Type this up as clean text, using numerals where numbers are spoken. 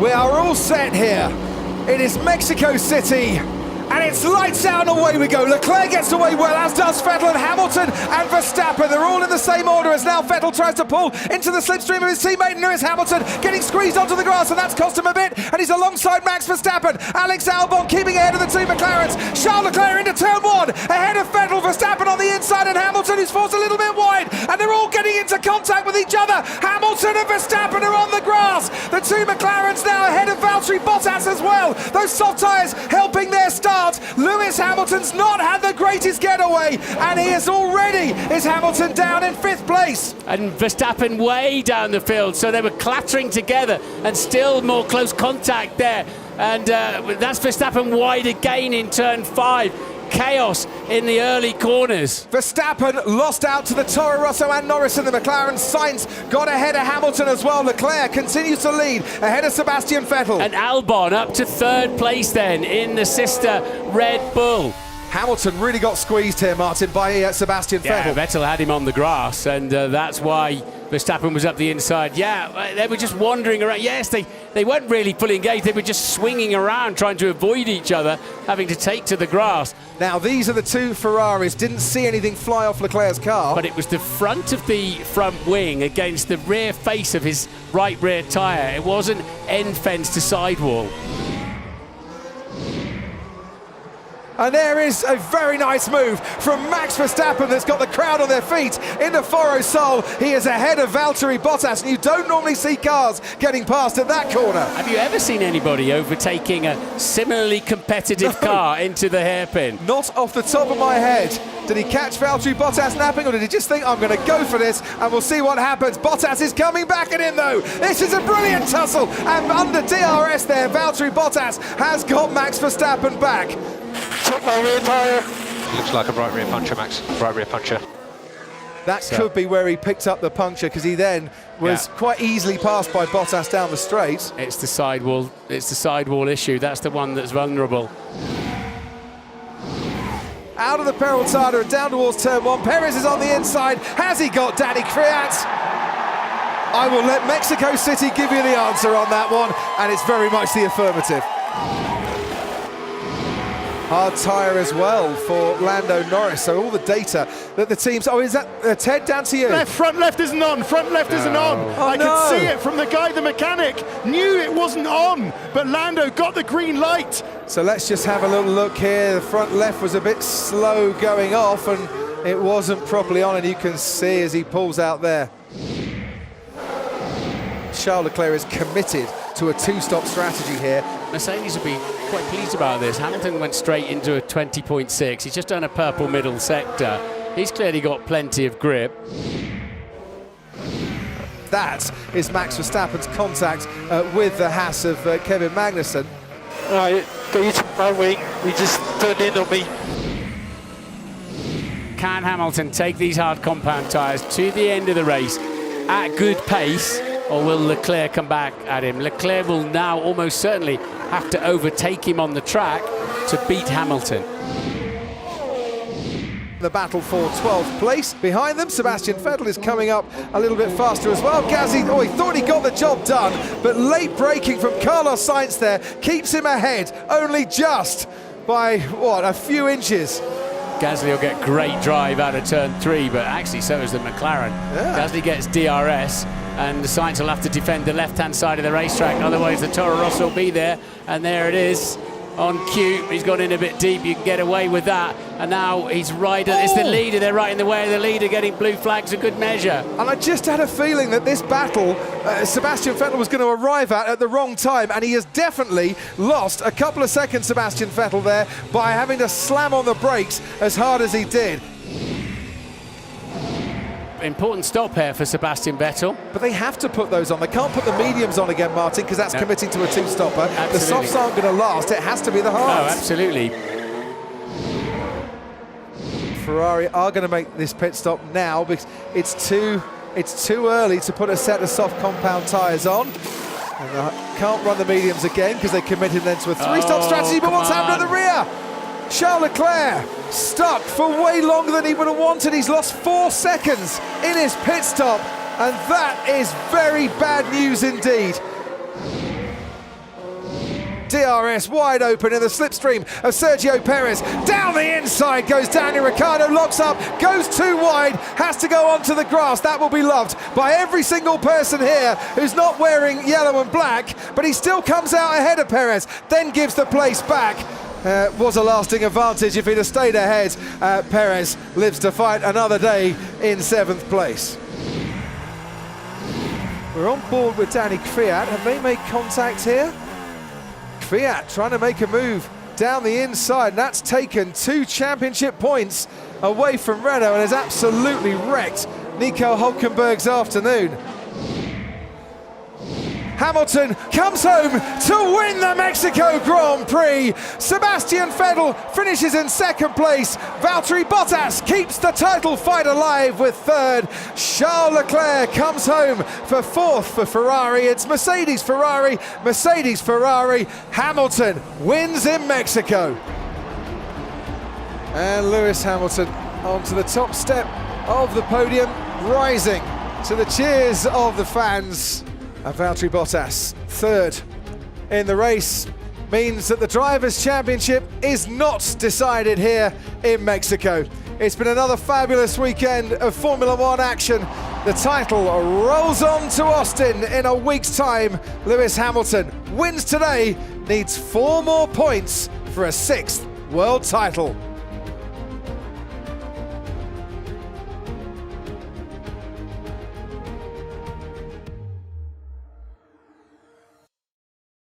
We are all set here. It is Mexico City, and it's lights out and away we go. Leclerc gets away well, as does Vettel and Hamilton and Verstappen. They're all in the same order as now Vettel tries to pull into the slipstream of his teammate Lewis Hamilton, getting squeezed onto the grass, and that's cost him a bit, and he's alongside Max Verstappen. Alex Albon keeping ahead of the two McLarens. Charles Leclerc into turn one, ahead of Vettel, Verstappen on the inside, and Hamilton is forced a little bit wide, and they're all getting into contact with each other. Hamilton and Verstappen are on the grass. The two McLarens now ahead of Valtteri Bottas as well. Those soft tyres helping their start. Lewis Hamilton's not had the greatest getaway, and he is Hamilton down in 5th place. And Verstappen way down the field, so they were clattering together, and still more close contact there. And that's Verstappen wide again in turn 5. Chaos in the early corners. Verstappen lost out to the Toro Rosso and Norris in the McLaren. Sainz got ahead of Hamilton as well. Leclerc continues to lead ahead of Sebastian Vettel. And Albon up to 3rd place then in the sister Red Bull. Hamilton really got squeezed here, Martin, by Sebastian Vettel. Vettel had him on the grass, and that's why Verstappen was up the inside. Yeah, they were just wandering around. Yes, they weren't really fully engaged. They were just swinging around, trying to avoid each other, having to take to the grass. Now, these are the two Ferraris. Didn't see anything fly off Leclerc's car. But it was the front of the front wing against the rear face of his right rear tyre. It wasn't end fence to sidewall. And there is a very nice move from Max Verstappen that's got the crowd on their feet into Foro Sol. He is ahead of Valtteri Bottas, and you don't normally see cars getting past at that corner. Have you ever seen anybody overtaking a similarly competitive car into the hairpin? Not off the top of my head. Did he catch Valtteri Bottas napping, or did he just think, I'm going to go for this and we'll see what happens? Bottas is coming back at him though. This is a brilliant tussle, and under DRS there, Valtteri Bottas has got Max Verstappen back. Looks like a right rear puncher, Max. Right rear puncher. That could be where he picked up the puncture, because he then was quite easily passed by Bottas down the straight. It's the sidewall. It's the sidewall issue. That's the one that's vulnerable. Out of the Peraltada and down towards turn 1. Perez is on the inside. Has he got Danny Kvyat? I will let Mexico City give you the answer on that one, and it's very much the affirmative. Hard tyre as well for Lando Norris, so all the data that the teams... Oh, is that Ted, down to you? Front left isn't on, front left isn't on. I could see it from the guy, the mechanic, knew it wasn't on, but Lando got the green light. So let's just have a little look here. The front left was a bit slow going off, and it wasn't properly on, and you can see as he pulls out there. Charles Leclerc is committed to a two-stop strategy here. Mercedes will be quite pleased about this. Hamilton went straight into a 20.6. He's just done a purple middle sector. He's clearly got plenty of grip. That is Max Verstappen's contact with the Haas of Kevin Magnussen. Right, got you to my wing. He just turned in on me. Can Hamilton take these hard compound tyres to the end of the race at good pace, or will Leclerc come back at him? Leclerc will now almost certainly have to overtake him on the track to beat Hamilton. The battle for 12th place. Behind them, Sebastian Vettel is coming up a little bit faster as well. Gasly, he thought he got the job done, but late braking from Carlos Sainz there keeps him ahead, only just by, a few inches. Gasly will get great drive out of turn 3, but actually so is the McLaren. Yeah. Gasly gets DRS, and Sainz will have to defend the left-hand side of the racetrack, otherwise the Toro Rosso will be there, and there it is on cue. He's gone in a bit deep, you can get away with that, and now he's right, it's the leader, they're right in the way of the leader, getting blue flags, a good measure. And I just had a feeling that this battle Sebastian Vettel was going to arrive at the wrong time, and he has definitely lost a couple of seconds, Sebastian Vettel, there by having to slam on the brakes as hard as he did. Important stop here for Sebastian Vettel. But they have to put those on. They can't put the mediums on again, Martin, because that's committing to a two-stopper. The softs aren't going to last. It has to be the hards. Oh, absolutely. Ferrari are going to make this pit stop now because it's too early to put a set of soft compound tyres on. And can't run the mediums again because they committed then to a three-stop strategy. But what's happened at the rear? Charles Leclerc stuck for way longer than he would have wanted. He's lost 4 seconds in his pit stop, and that is very bad news indeed. DRS wide open in the slipstream of Sergio Perez. Down the inside goes Daniel Ricciardo, locks up, goes too wide, has to go onto the grass. That will be loved by every single person here who's not wearing yellow and black, but he still comes out ahead of Perez, then gives the place back. Was a lasting advantage if he'd have stayed ahead. Perez lives to fight another day in 7th place. We're on board with Danny Kvyat. Have they made contact here? Kvyat trying to make a move down the inside, and that's taken 2 championship points away from Renault and has absolutely wrecked Nico Hülkenberg's afternoon. Hamilton comes home to win the Mexico Grand Prix. Sebastian Vettel finishes in 2nd place. Valtteri Bottas keeps the title fight alive with 3rd. Charles Leclerc comes home for 4th for Ferrari. It's Mercedes, Ferrari, Mercedes, Ferrari. Hamilton wins in Mexico. And Lewis Hamilton onto the top step of the podium, rising to the cheers of the fans. And Valtteri Bottas, 3rd in the race, means that the Drivers' Championship is not decided here in Mexico. It's been another fabulous weekend of Formula One action. The title rolls on to Austin in a week's time. Lewis Hamilton wins today, needs 4 more points for a 6th world title.